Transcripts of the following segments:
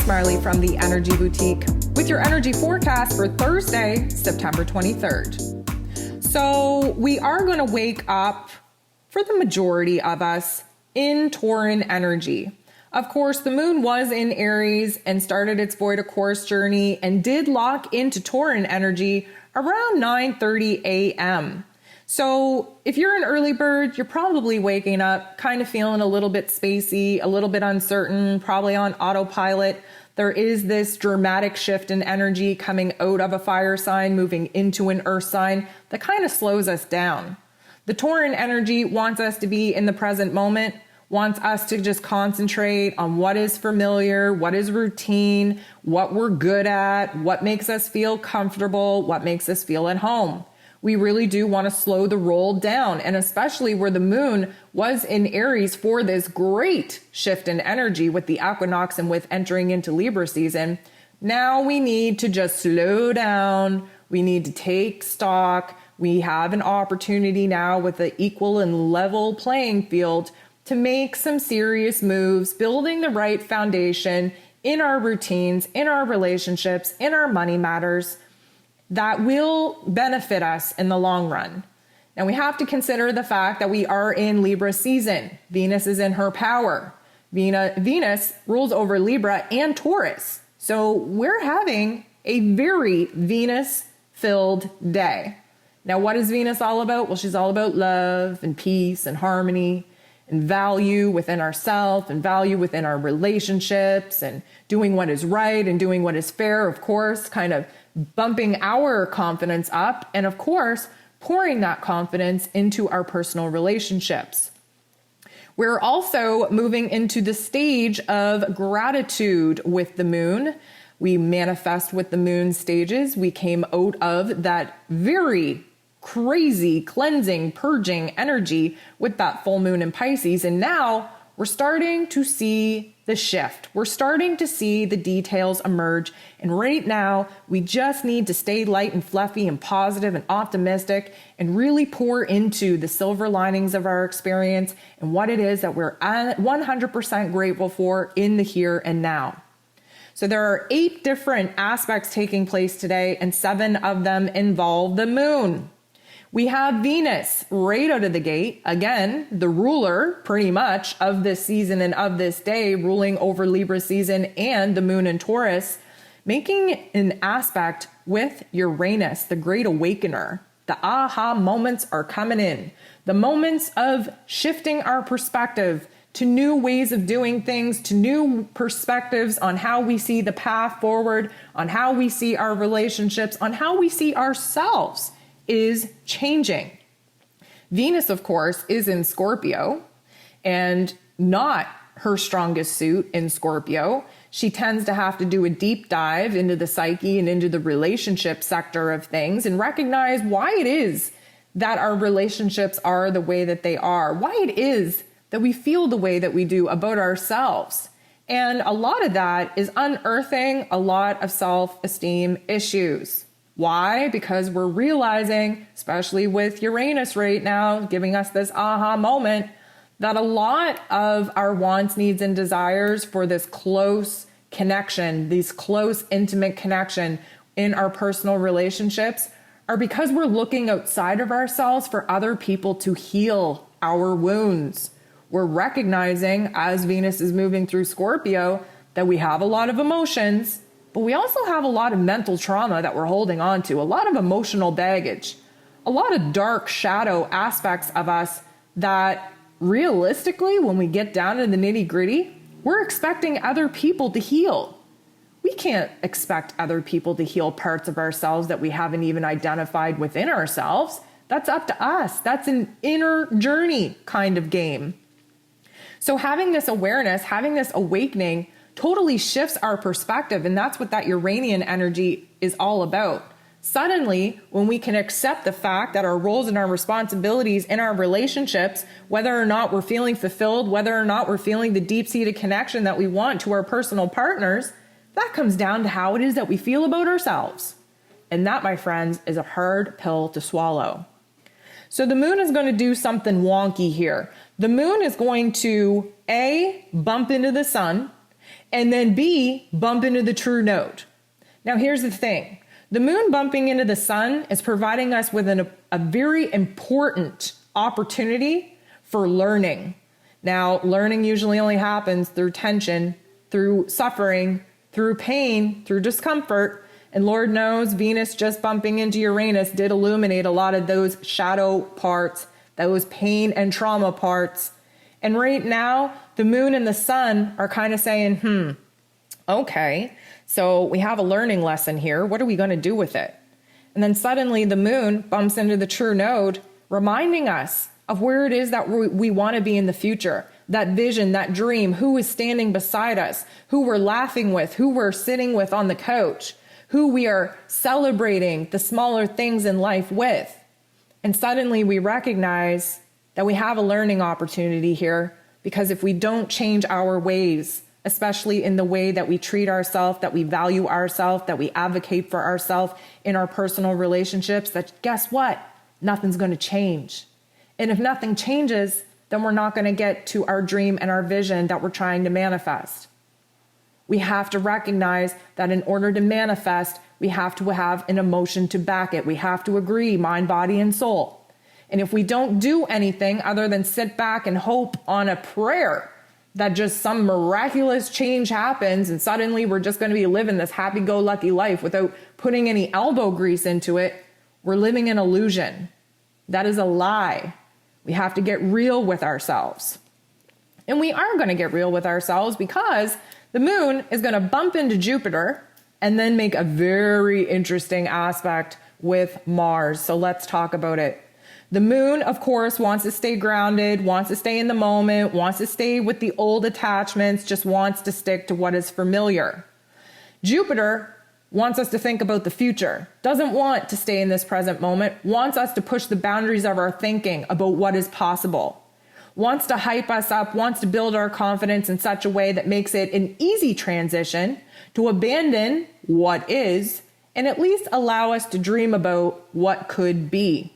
Marley from the Energy Boutique with your energy forecast for Thursday, September 23rd. So we are going to wake up, for the majority of us, in Tauran energy. Of course, the moon was in Aries and started its void of course journey and did lock into Tauran energy around 9:30 a.m. So if you're an early bird, you're probably waking up kind of feeling a little bit spacey, a little bit uncertain, probably on autopilot. There is this dramatic shift in energy coming out of a fire sign, moving into an earth sign that kind of slows us down. The Tauran energy wants us to be in the present moment, wants us to just concentrate on what is familiar, what is routine, what we're good at, what makes us feel comfortable, what makes us feel at home. We really do want to slow the roll down, and especially where the moon was in Aries for this great shift in energy with the equinox and with entering into Libra season. Now we need to just slow down. We need to take stock. We have an opportunity now with an equal and level playing field to make some serious moves, building the right foundation in our routines, in our relationships, in our money matters, that will benefit us in the long run. Now we have to consider the fact that we are in Libra season. Venus is in her power. Venus rules over Libra and Taurus. So we're having a very Venus-filled day. Now what is Venus all about? Well, she's all about love and peace and harmony and value within ourselves and value within our relationships and doing what is right and doing what is fair, of course, kind of bumping our confidence up, and of course, pouring that confidence into our personal relationships. We're also moving into the stage of gratitude with the moon. We manifest with the moon stages. We came out of that very crazy cleansing, purging energy with that full moon in Pisces, and now we're starting to see the shift. We're starting to see the details emerge. And right now, we just need to stay light and fluffy and positive and optimistic and really pour into the silver linings of our experience and what it is that we're 100% grateful for in the here and now. So there are 8 different aspects taking place today, and 7 of them involve the moon. We have Venus right out of the gate, again, the ruler pretty much of this season and of this day, ruling over Libra season and the moon in Taurus, making an aspect with Uranus, the great awakener. The aha moments are coming in. The moments of shifting our perspective to new ways of doing things, to new perspectives on how we see the path forward, on how we see our relationships, on how we see ourselves is changing. Venus, of course, is in Scorpio and not her strongest suit in Scorpio. She tends to have to do a deep dive into the psyche and into the relationship sector of things and recognize why it is that our relationships are the way that they are, why it is that we feel the way that we do about ourselves. And a lot of that is unearthing a lot of self-esteem issues. Why? Because we're realizing, especially with Uranus right now, giving us this aha moment, that a lot of our wants, needs, and desires for this close connection, these close, intimate connection in our personal relationships are because we're looking outside of ourselves for other people to heal our wounds. We're recognizing, as Venus is moving through Scorpio, that we have a lot of emotions, but we also have a lot of mental trauma that we're holding on to, a lot of emotional baggage, a lot of dark shadow aspects of us that realistically, when we get down to the nitty gritty, we're expecting other people to heal. We can't expect other people to heal parts of ourselves that we haven't even identified within ourselves. That's up to us. That's an inner journey kind of game. So having this awareness, having this awakening totally shifts our perspective. And that's what that Uranian energy is all about. Suddenly, when we can accept the fact that our roles and our responsibilities in our relationships, whether or not we're feeling fulfilled, whether or not we're feeling the deep-seated connection that we want to our personal partners, that comes down to how it is that we feel about ourselves. And that, my friends, is a hard pill to swallow. So the moon is going to do something wonky here. The moon is going to, A, bump into the sun, And then B, bump into the true node. Now here's the thing. The moon bumping into the sun is providing us with a very important opportunity for learning. Now, learning usually only happens through tension, through suffering, through pain, through discomfort. And Lord knows Venus just bumping into Uranus did illuminate a lot of those shadow parts, those pain and trauma parts. And right now, the moon and the sun are kind of saying, okay, so we have a learning lesson here. What are we going to do with it? And then suddenly the moon bumps into the true node, reminding us of where it is that we want to be in the future. That vision, that dream, who is standing beside us, who we're laughing with, who we're sitting with on the couch, who we are celebrating the smaller things in life with. And suddenly we recognize that we have a learning opportunity here, because if we don't change our ways, especially in the way that we treat ourselves, that we value ourselves, that we advocate for ourselves in our personal relationships, that guess what? Nothing's going to change. And if nothing changes, then we're not going to get to our dream and our vision that we're trying to manifest. We have to recognize that in order to manifest, we have to have an emotion to back it. We have to agree, mind, body, and soul. And if we don't do anything other than sit back and hope on a prayer that just some miraculous change happens and suddenly we're just going to be living this happy-go-lucky life without putting any elbow grease into it, we're living an illusion. That is a lie. We have to get real with ourselves. And we are going to get real with ourselves because the moon is going to bump into Jupiter and then make a very interesting aspect with Mars. So let's talk about it. The moon, of course, wants to stay grounded, wants to stay in the moment, wants to stay with the old attachments, just wants to stick to what is familiar. Jupiter wants us to think about the future, doesn't want to stay in this present moment, wants us to push the boundaries of our thinking about what is possible, wants to hype us up, wants to build our confidence in such a way that makes it an easy transition to abandon what is and at least allow us to dream about what could be.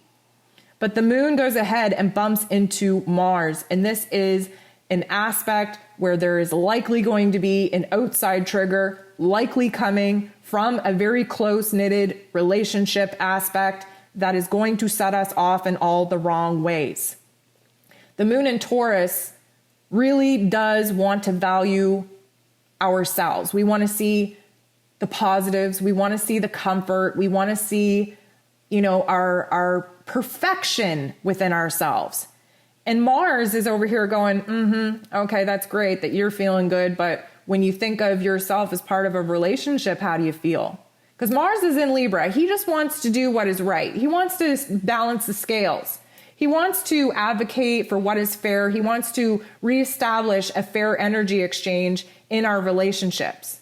But the moon goes ahead and bumps into Mars, and this is an aspect where there is likely going to be an outside trigger, likely coming from a very close-knitted relationship aspect that is going to set us off in all the wrong ways. The moon in Taurus really does want to value ourselves. We want to see the positives. We want to see the comfort. We want to see, our perfection within ourselves. And Mars is over here going, okay, that's great that you're feeling good, but when you think of yourself as part of a relationship, how do you feel? Because Mars is in Libra. He just wants to do what is right. He wants to balance the scales. He wants to advocate for what is fair. He wants to reestablish a fair energy exchange in our relationships.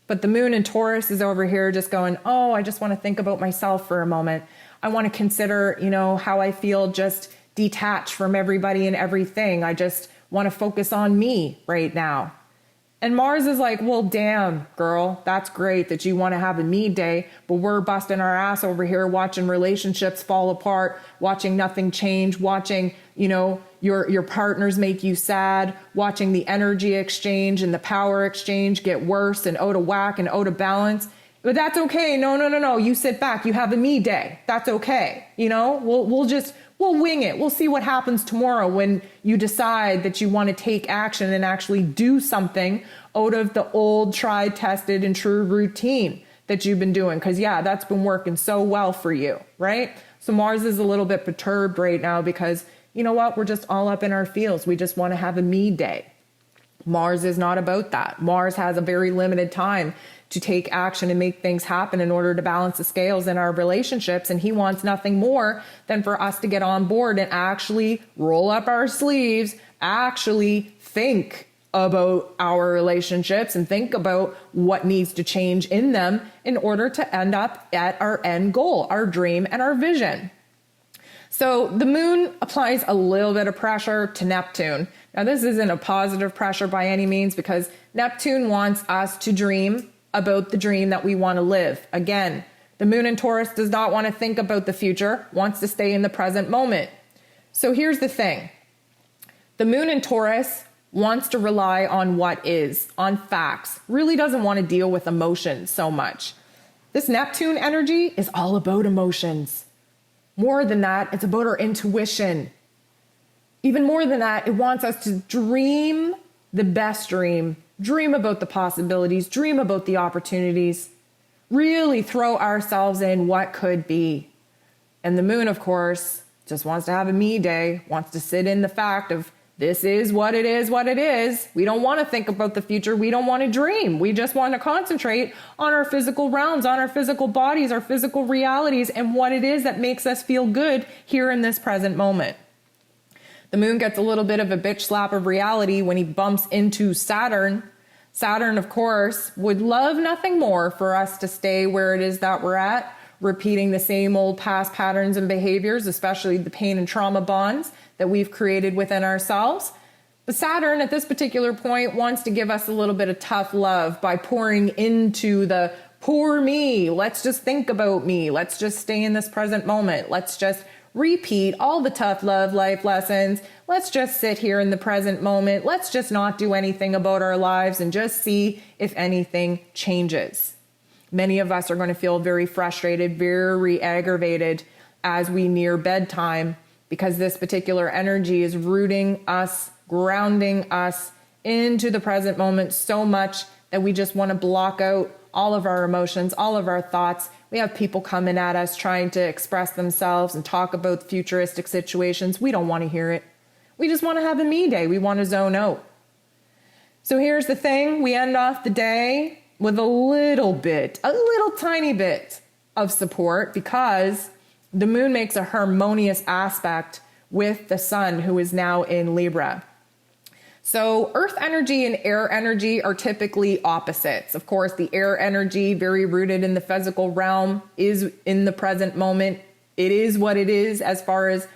But the moon in Taurus is over here just going, oh, I just want to think about myself for a moment. I want to consider, how I feel just detached from everybody and everything. I just want to focus on me right now. And Mars is like, well, damn, girl, that's great that you want to have a me day, but we're busting our ass over here watching relationships fall apart, watching nothing change, watching, your partners make you sad, watching the energy exchange and the power exchange get worse and out of whack and out of balance. But that's okay. No. You sit back. You have a me day. That's okay. We'll wing it. We'll see what happens tomorrow when you decide that you want to take action and actually do something out of the old, tried, tested, and true routine that you've been doing. Because, that's been working so well for you, right? So Mars is a little bit perturbed right now because, you know what? We're just all up in our feels. We just want to have a me day. Mars is not about that. Mars has a very limited time to take action and make things happen in order to balance the scales in our relationships. And he wants nothing more than for us to get on board and actually roll up our sleeves, actually think about our relationships and think about what needs to change in them in order to end up at our end goal, our dream and our vision. So the moon applies a little bit of pressure to Neptune. Now, this isn't a positive pressure by any means because Neptune wants us to dream about the dream that we want to live. Again, the moon in Taurus does not want to think about the future, wants to stay in the present moment. So here's the thing. The moon in Taurus wants to rely on what is, on facts, really doesn't want to deal with emotions so much. This Neptune energy is all about emotions. More than that, it's about our intuition. Even more than that, it wants us to dream the best dream about the possibilities, dream about the opportunities, really throw ourselves in what could be. And the moon, of course, just wants to have a me day, wants to sit in the fact of this is what it is, what it is. We don't want to think about the future. We don't want to dream. We just want to concentrate on our physical realms, on our physical bodies, our physical realities, and what it is that makes us feel good here in this present moment. The moon gets a little bit of a bitch slap of reality when he bumps into Saturn. Saturn, of course, would love nothing more for us to stay where it is that we're at, repeating the same old past patterns and behaviors, especially the pain and trauma bonds that we've created within ourselves. But Saturn, at this particular point, wants to give us a little bit of tough love by pouring into the poor me. Let's just think about me. Let's just stay in this present moment. Let's just repeat all the tough love life lessons. Let's just sit here in the present moment. Let's just not do anything about our lives and just see if anything changes. Many of us are going to feel very frustrated, very aggravated as we near bedtime because this particular energy is rooting us, grounding us into the present moment so much that we just want to block out all of our emotions, all of our thoughts. We have people coming at us trying to express themselves and talk about futuristic situations. We don't want to hear it. We just want to have a me day. We want to zone out. So here's the thing. We end off the day with a little tiny bit of support because the moon makes a harmonious aspect with the sun, who is now in Libra. So earth energy and air energy are typically opposites. Of course, the air energy, very rooted in the physical realm, is in the present moment. It is what it is as far as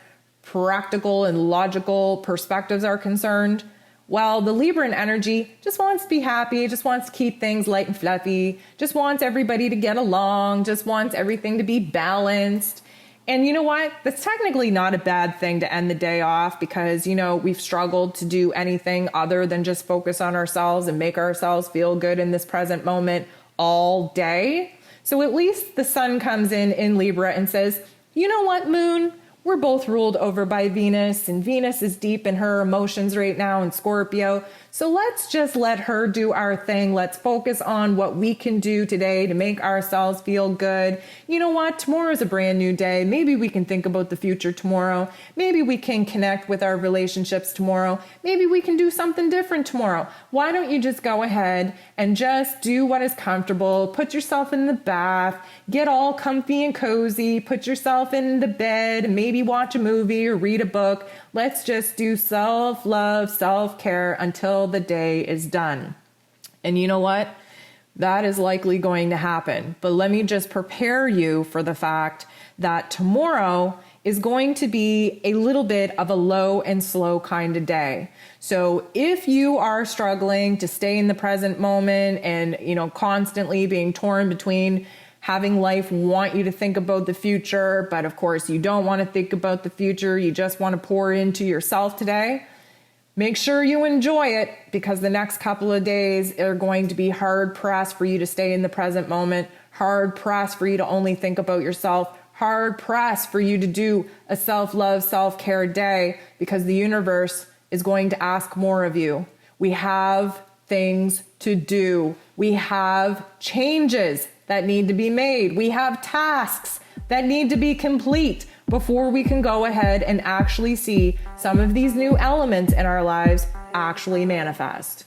practical and logical perspectives are concerned. While the Libran energy just wants to be happy, just wants to keep things light and fluffy, just wants everybody to get along, just wants everything to be balanced. And you know what? That's technically not a bad thing to end the day off because, we've struggled to do anything other than just focus on ourselves and make ourselves feel good in this present moment all day. So at least the sun comes in Libra and says, you know what, moon? We're both ruled over by Venus, and Venus is deep in her emotions right now in Scorpio. So let's just let her do our thing. Let's focus on what we can do today to make ourselves feel good. You know what? Tomorrow is a brand new day. Maybe we can think about the future tomorrow. Maybe we can connect with our relationships tomorrow. Maybe we can do something different tomorrow. Why don't you just go ahead and just do what is comfortable? Put yourself in the bath, get all comfy and cozy, put yourself in the bed, maybe watch a movie or read a book. Let's just do self-love, self-care until the day is done. And you know what? That is likely going to happen. But let me just prepare you for the fact that tomorrow is going to be a little bit of a low and slow kind of day. So if you are struggling to stay in the present moment and, constantly being torn between having life want you to think about the future, but of course you don't want to think about the future, you just want to pour into yourself today, make sure you enjoy it because the next couple of days are going to be hard pressed for you to stay in the present moment, hard pressed for you to only think about yourself, hard pressed for you to do a self-love, self-care day because the universe is going to ask more of you. We have things to do. We have changes that need to be made. We have tasks that need to be complete before we can go ahead and actually see some of these new elements in our lives actually manifest.